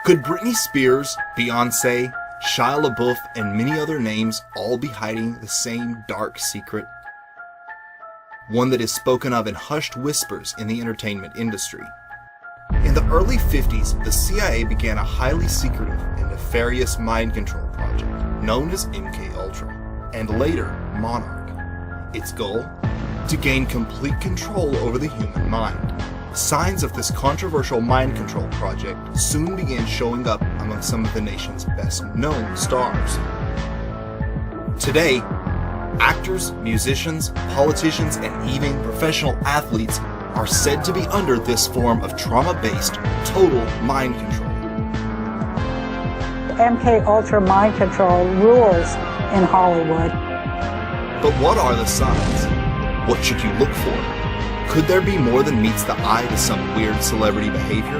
Could Britney Spears, Beyoncé, Shia LaBeouf, and many other names all be hiding the same dark secret? One that is spoken of in hushed whispers in the entertainment industry. In the early 50s, the CIA began a highly secretive and nefarious mind control project known as MKUltra, and later Monarch. Its goal? To gain complete control over the human mind. Signs of this controversial mind control project soon began showing up among some of the nation's best-known stars. Today, actors, musicians, politicians, and even professional athletes are said to be under this form of trauma-based total mind control. MKUltra mind control rules in Hollywood. But what are the signs? What should you look for? Could there be more than meets the eye to some weird celebrity behavior?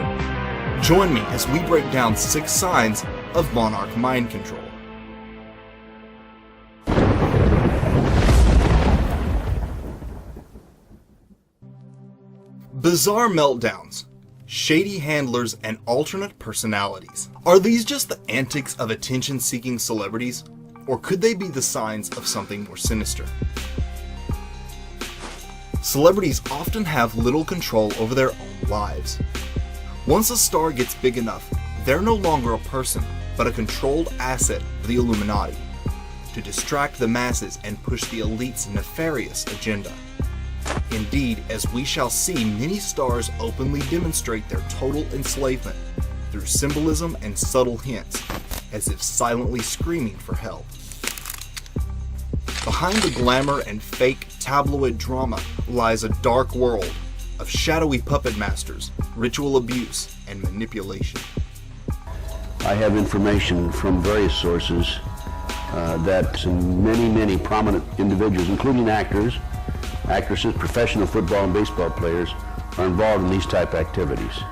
Join me as we break down 6 signs of Monarch mind control. Bizarre meltdowns, shady handlers, and alternate personalities. Are these just the antics of attention-seeking celebrities, or could they be the signs of something more sinister? Celebrities often have little control over their own lives. Once a star gets big enough, they're no longer a person, but a controlled asset of the Illuminati, to distract the masses and push the elite's nefarious agenda. Indeed, as we shall see, many stars openly demonstrate their total enslavement through symbolism and subtle hints, as if silently screaming for help. Behind the glamour and fake tabloid drama lies a dark world of shadowy puppet masters, ritual abuse, and manipulation. I have information from various sources that many prominent individuals, including actors, actresses, professional football and baseball players, are involved in these type activities.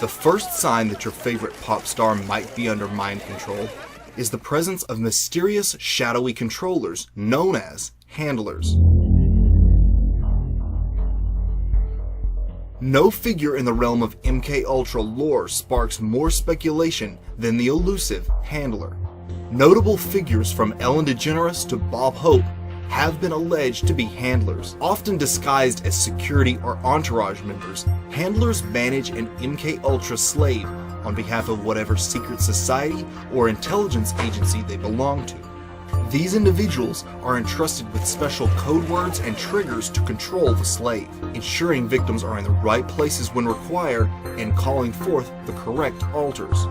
The first sign that your favorite pop star might be under mind control is the presence of mysterious, shadowy controllers known as handlers. No figure in the realm of MKUltra lore sparks more speculation than the elusive handler. Notable figures from Ellen DeGeneres to Bob Hope have been alleged to be handlers. Often disguised as security or entourage members, handlers manage an MKUltra slave on behalf of whatever secret society or intelligence agency they belong to. These individuals are entrusted with special code words and triggers to control the slave, ensuring victims are in the right places when required and calling forth the correct alters.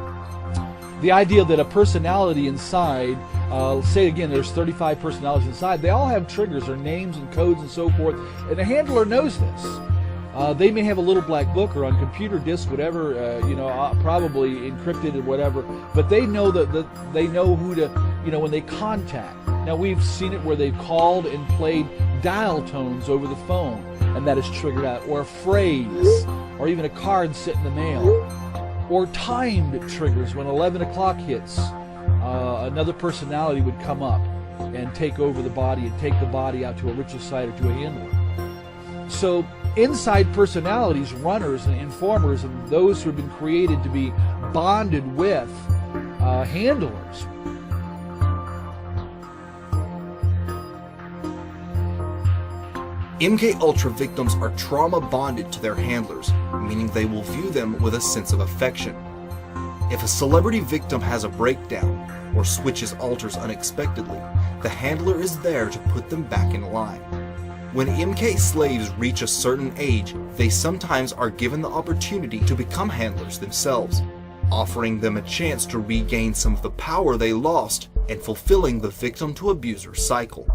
The idea that a personality inside, say again, there's 35 personalities inside, they all have triggers or names and codes and so forth, and the handler knows this. They may have a little black book or on computer disk, whatever, probably encrypted or whatever, but they know that they know who to, when they contact. Now we've seen it where they've called and played dial tones over the phone, and that is triggered out, or a phrase, or even a card sent in the mail. Or timed triggers. When 11 o'clock hits, another personality would come up and take over the body and take the body out to a ritual site or to a handler. So inside personalities, runners and informers, and those who have been created to be bonded with handlers. MKUltra victims are trauma bonded to their handlers, meaning they will view them with a sense of affection. If a celebrity victim has a breakdown or switches alters unexpectedly, the handler is there to put them back in line. When MK slaves reach a certain age, they sometimes are given the opportunity to become handlers themselves, offering them a chance to regain some of the power they lost and fulfilling the victim to abuser cycle.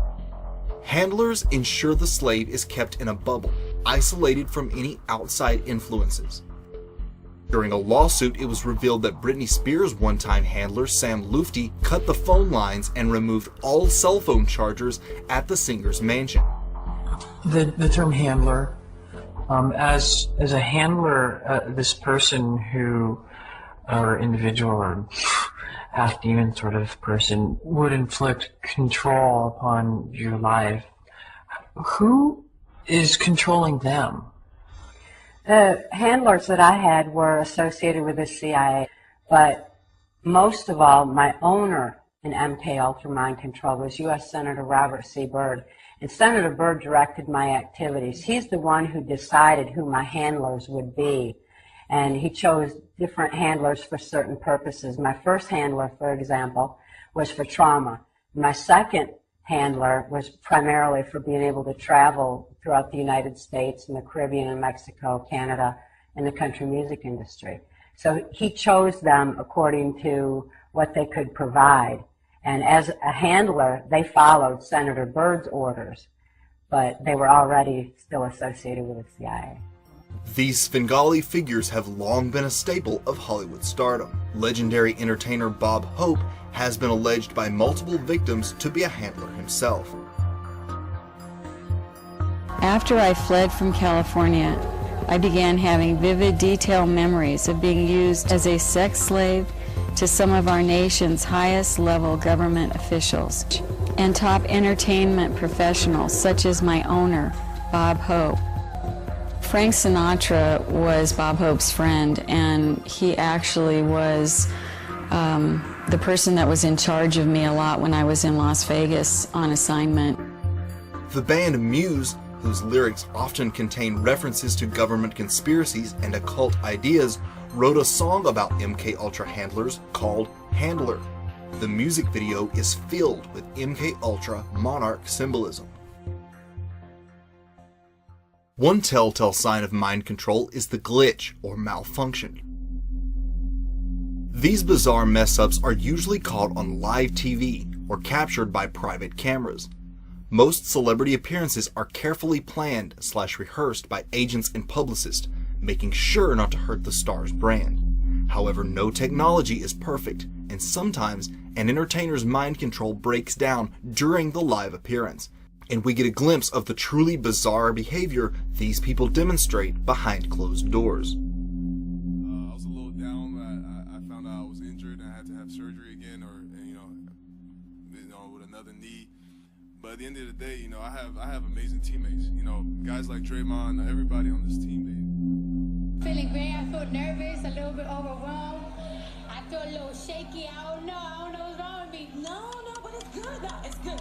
Handlers ensure the slave is kept in a bubble, isolated from any outside influences. During a lawsuit, it was revealed that Britney Spears' one-time handler, Sam Lufty, cut the phone lines and removed all cell phone chargers at the singer's mansion. The term handler, as a handler, this person who, or individual, or half-demon sort of person, would inflict control upon your life. Who is controlling them? The handlers that I had were associated with the CIA, but most of all, my owner in MK Ultra Mind Control was U.S. Senator Robert C. Byrd. And Senator Byrd directed my activities. He's the one who decided who my handlers would be. And he chose different handlers for certain purposes. My first handler, for example, was for trauma. My second handler was primarily for being able to travel throughout the United States and the Caribbean and Mexico, Canada, and the country music industry. So he chose them according to what they could provide. And as a handler, they followed Senator Byrd's orders, but they were already still associated with the CIA. These Svengali figures have long been a staple of Hollywood stardom. Legendary entertainer Bob Hope has been alleged by multiple victims to be a handler himself. After I fled from California, I began having vivid, detailed memories of being used as a sex slave to some of our nation's highest level government officials and top entertainment professionals such as my owner, Bob Hope. Frank Sinatra was Bob Hope's friend, and he actually was the person that was in charge of me a lot when I was in Las Vegas on assignment. The band Muse, whose lyrics often contain references to government conspiracies and occult ideas, wrote a song about MK Ultra handlers called Handler. The music video is filled with MK Ultra monarch symbolism. One telltale sign of mind control is the glitch or malfunction. These bizarre mess-ups are usually caught on live TV or captured by private cameras. Most celebrity appearances are carefully planned/rehearsed by agents and publicists, making sure not to hurt the star's brand. However, no technology is perfect, and sometimes an entertainer's mind control breaks down during the live appearance, and we get a glimpse of the truly bizarre behavior these people demonstrate behind closed doors. I was a little down. I found out I was injured and I had to have surgery again, or with another knee. But at the end of the day, I have amazing teammates. Guys like Draymond, everybody on this team. Feeling great. I feel nervous, a little bit overwhelmed. I feel a little shaky. I don't know what's wrong with me. No, but it's good. No, it's good.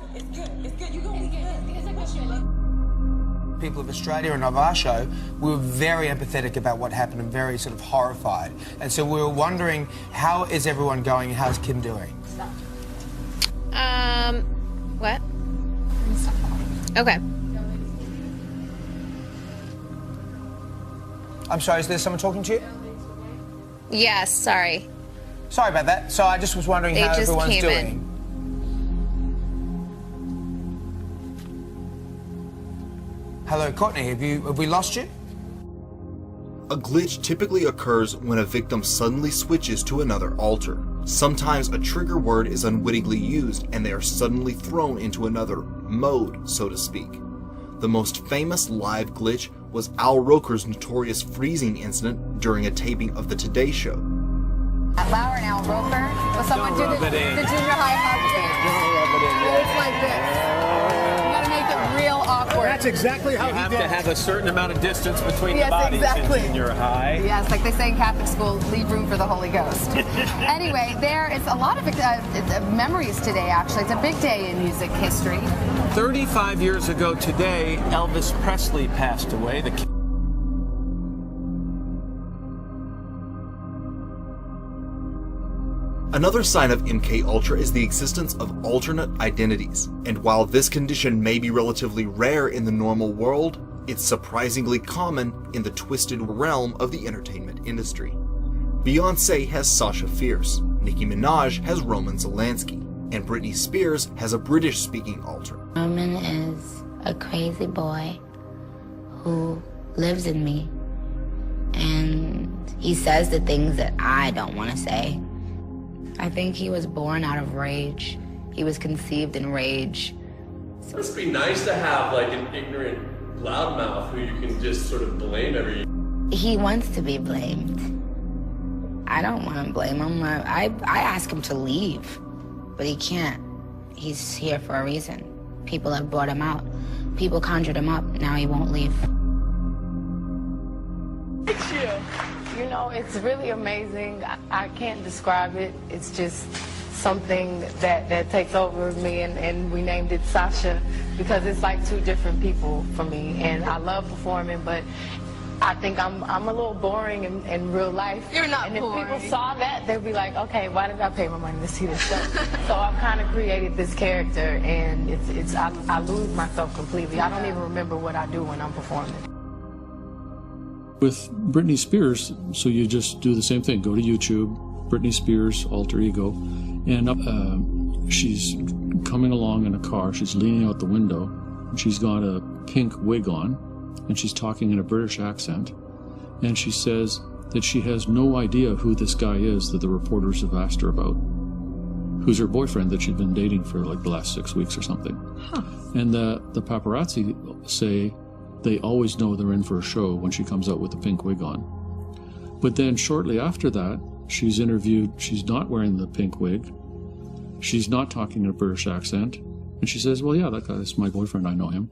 It's good. You're going to get it. It's a good feeling. People of Australia and of our show, we were very empathetic about what happened and very sort of horrified. And so we were wondering, how is everyone going and how's Kim doing? What? Okay. I'm sorry, is there someone talking to you? Yes, sorry. Sorry about that. So I just was wondering how everyone's doing. Hello, Courtney, have we lost you? A glitch typically occurs when a victim suddenly switches to another alter. Sometimes a trigger word is unwittingly used and they are suddenly thrown into another mode, so to speak. The most famous live glitch was Al Roker's notorious freezing incident during a taping of The Today Show. Lauer and Al Roker, will someone do the junior high hug thing? It's like this. You gotta make it real awkward. That's exactly how you have to have a certain amount of distance between the yes, bodies exactly. in junior high. Yes, like they say in Catholic school, leave room for the Holy Ghost. Anyway, there is a lot of memories today, actually. It's a big day in music history. 35 years ago today, Elvis Presley passed away. Another sign of MK Ultra is the existence of alternate identities, and while this condition may be relatively rare in the normal world, it's surprisingly common in the twisted realm of the entertainment industry. Beyoncé has Sasha Fierce, Nicki Minaj has Roman Zelensky, and Britney Spears has a British-speaking alter. Roman is a crazy boy who lives in me, and he says the things that I don't want to say. I think he was born out of rage. He was conceived in rage. It must be nice to have like an ignorant loudmouth who you can just sort of blame every... He wants to be blamed. I don't want to blame him. I ask him to leave, but he can't. He's here for a reason. People have brought him out. People conjured him up. Now he won't leave. You know, it's really amazing. I can't describe it. It's just something that takes over me, and we named it Sasha because it's like two different people for me. And I love performing, but I think I'm a little boring in real life. You're not and boring. if people saw that, they'd be like, okay, why did I pay my money to see this show? So I've kind of created this character, and I lose myself completely. I don't even remember what I do when I'm performing. With Britney Spears, so you just do the same thing. Go to YouTube, Britney Spears, alter ego, and she's coming along in a car. She's leaning out the window. And she's got a pink wig on, and she's talking in a British accent. And she says that she has no idea who this guy is that the reporters have asked her about, who's her boyfriend that she'd been dating for like the last 6 weeks or something. Huh. And the paparazzi say they always know they're in for a show when she comes out with the pink wig on. But then shortly after that, she's interviewed, she's not wearing the pink wig, she's not talking in a British accent, and she says, well, yeah, that guy's my boyfriend, I know him.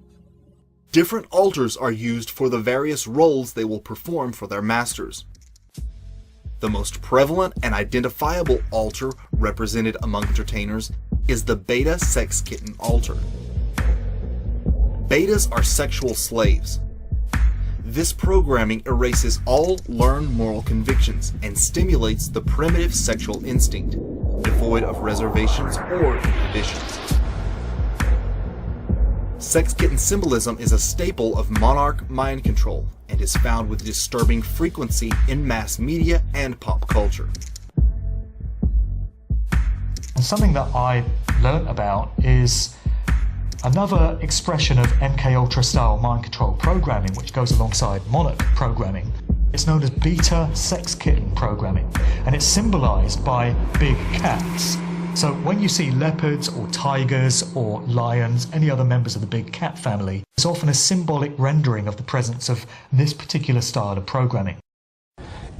Different alters are used for the various roles they will perform for their masters. The most prevalent and identifiable alter represented among entertainers is the beta sex kitten alter. Betas are sexual slaves. This programming erases all learned moral convictions and stimulates the primitive sexual instinct, devoid of reservations or inhibitions. Sex kitten symbolism is a staple of monarch mind control and is found with disturbing frequency in mass media and pop culture. And something that I learnt about is another expression of MKUltra style mind control programming, which goes alongside Monarch programming. It's known as beta sex kitten programming, and it's symbolized by big cats. So when you see leopards or tigers or lions, any other members of the big cat family, it's often a symbolic rendering of the presence of this particular style of programming.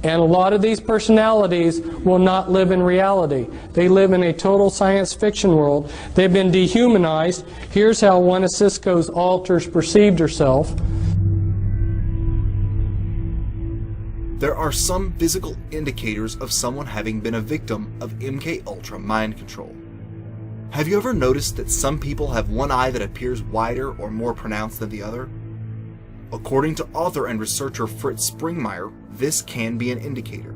And a lot of these personalities will not live in reality. They live in a total science fiction world. They've been dehumanized. Here's how one of Cisco's alters perceived herself. There are some physical indicators of someone having been a victim of MKUltra mind control. Have you ever noticed that some people have one eye that appears wider or more pronounced than the other? According to author and researcher Fritz Springmeier, this can be an indicator.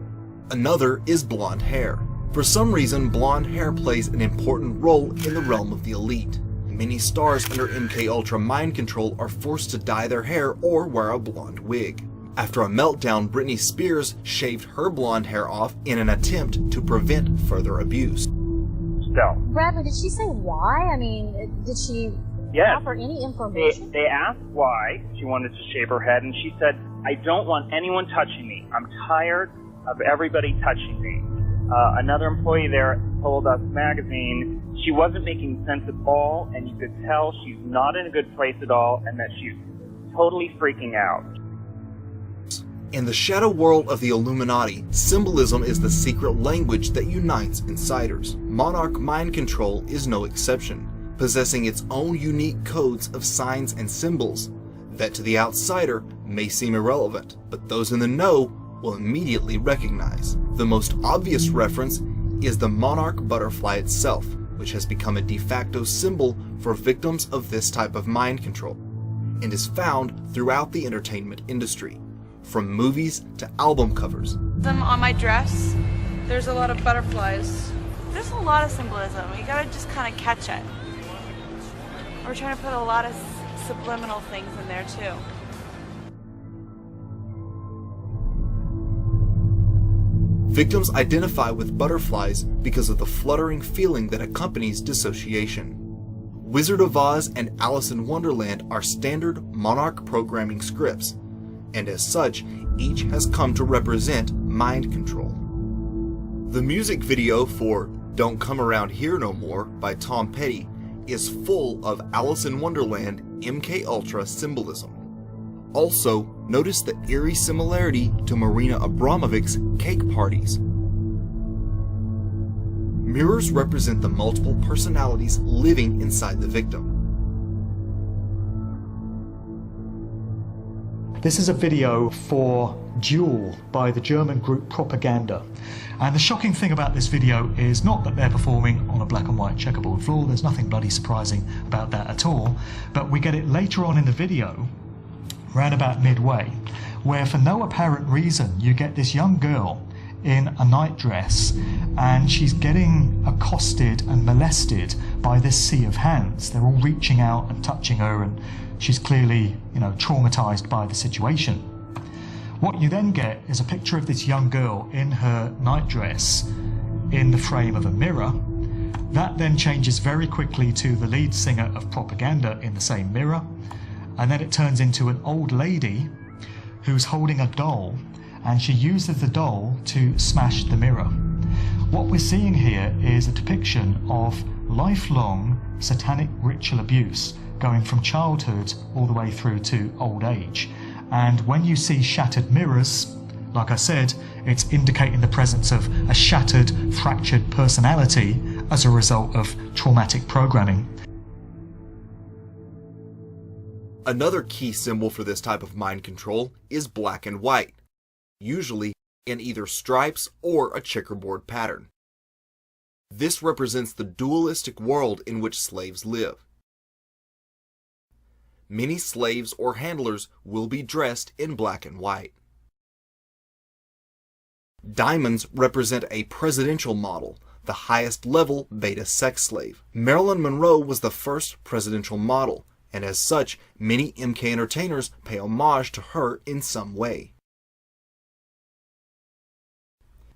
Another is blonde hair. For some reason, blonde hair plays an important role in the realm of the elite. Many stars under MKUltra mind control are forced to dye their hair or wear a blonde wig. After a meltdown, Britney Spears shaved her blonde hair off in an attempt to prevent further abuse. Bradley, did she say why? I mean, did she offer any information? They asked why she wanted to shave her head, and she said, I don't want anyone touching me. I'm tired of everybody touching me. Another employee there told Us Magazine she wasn't making sense at all, and you could tell she's not in a good place at all, and that she's totally freaking out. In the shadow world of the Illuminati, symbolism is the secret language that unites insiders. Monarch mind control is no exception, possessing its own unique codes of signs and symbols that to the outsider may seem irrelevant, but those in the know will immediately recognize. The most obvious reference is the monarch butterfly itself, which has become a de facto symbol for victims of this type of mind control, and is found throughout the entertainment industry, from movies to album covers. On my dress, there's a lot of butterflies. There's a lot of symbolism. You gotta just kind of catch it. We're trying to put a lot of subliminal things in there too. Victims identify with butterflies because of the fluttering feeling that accompanies dissociation. Wizard of Oz and Alice in Wonderland are standard Monarch programming scripts, and as such, each has come to represent mind control. The music video for Don't Come Around Here No More by Tom Petty is full of Alice in Wonderland MKUltra symbolism. Also, notice the eerie similarity to Marina Abramovic's cake parties. Mirrors represent the multiple personalities living inside the victim. This is a video for Duel by the German group Propaganda. And the shocking thing about this video is not that they're performing on a black and white checkerboard floor. There's nothing bloody surprising about that at all. But we get it later on in the video, round about midway, where for no apparent reason you get this young girl in a nightdress, and she's getting accosted and molested by this sea of hands. They're all reaching out and touching her, and she's clearly, traumatized by the situation. What you then get is a picture of this young girl in her nightdress in the frame of a mirror. That then changes very quickly to the lead singer of Propaganda in the same mirror, and then it turns into an old lady who's holding a doll, and she uses the doll to smash the mirror. What we're seeing here is a depiction of lifelong satanic ritual abuse going from childhood all the way through to old age. And when you see shattered mirrors, like I said, it's indicating the presence of a shattered, fractured personality as a result of traumatic programming. Another key symbol for this type of mind control is black and white, usually in either stripes or a checkerboard pattern. This represents the dualistic world in which slaves live. Many slaves or handlers will be dressed in black and white. Diamonds represent a presidential model, the highest level beta sex slave. Marilyn Monroe was the first presidential model, and as such, many MK entertainers pay homage to her in some way.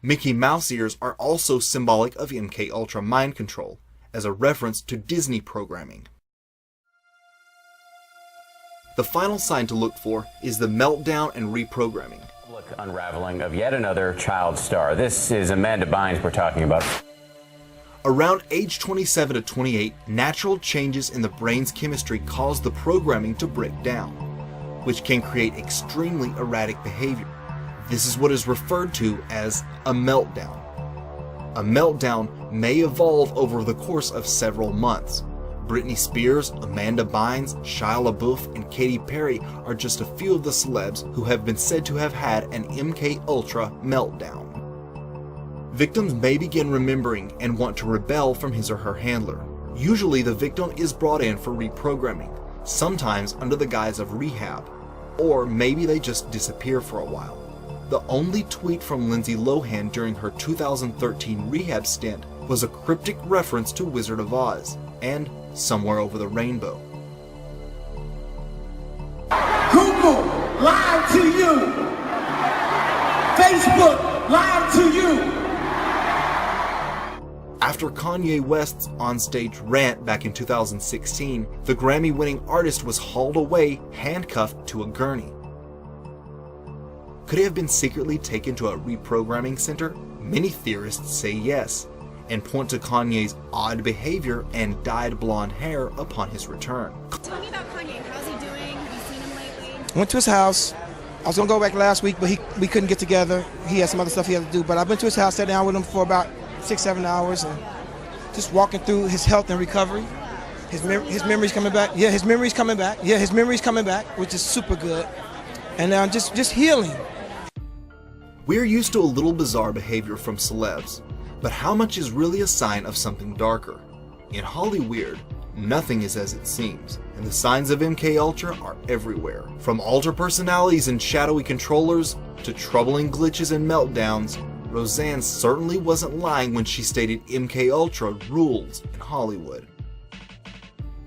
Mickey Mouse ears are also symbolic of MK Ultra mind control, as a reference to Disney programming. The final sign to look for is the meltdown and reprogramming. Public unraveling of yet another child star. This is Amanda Bynes we're talking about. Around age 27 to 28, natural changes in the brain's chemistry cause the programming to break down, which can create extremely erratic behavior. This is what is referred to as a meltdown. A meltdown may evolve over the course of several months. Britney Spears, Amanda Bynes, Shia LaBeouf, and Katy Perry are just a few of the celebs who have been said to have had an MK Ultra meltdown. Victims may begin remembering and want to rebel from his or her handler. Usually the victim is brought in for reprogramming, sometimes under the guise of rehab, or maybe they just disappear for a while. The only tweet from Lindsay Lohan during her 2013 rehab stint was a cryptic reference to Wizard of Oz and Somewhere Over the Rainbow. Google lied to you. Facebook lied to you. After Kanye West's onstage rant back in 2016, the Grammy-winning artist was hauled away, handcuffed to a gurney. Could it have been secretly taken to a reprogramming center? Many theorists say yes, and point to Kanye's odd behavior and dyed blonde hair upon his return. Tell me about Kanye. How's he doing? Have you seen him lately? Went to his house. I was gonna go back last week, but we couldn't get together. He had some other stuff he had to do, but I've been to his house, sat down with him for about 6-7 hours, and just walking through his health and recovery. His memory's coming back. Yeah, his memory's coming back. Yeah, his memory's coming back, which is super good. And just healing. We're used to a little bizarre behavior from celebs, but how much is really a sign of something darker? In Hollyweird, nothing is as it seems, and the signs of MK Ultra are everywhere. From alter personalities and shadowy controllers, to troubling glitches and meltdowns, Roseanne certainly wasn't lying when she stated MK Ultra rules in Hollywood.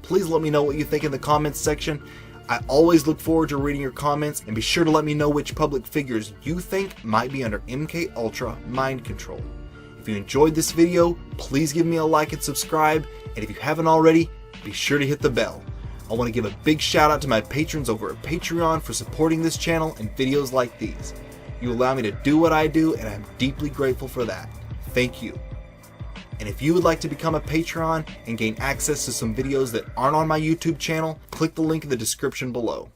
Please let me know what you think in the comments section. I always look forward to reading your comments, and be sure to let me know which public figures you think might be under MK Ultra mind control. If you enjoyed this video, please give me a like and subscribe, and if you haven't already, be sure to hit the bell. I want to give a big shout out to my patrons over at Patreon for supporting this channel and videos like these. You allow me to do what I do, and I'm deeply grateful for that. Thank you. And if you would like to become a Patreon and gain access to some videos that aren't on my YouTube channel, click the link in the description below.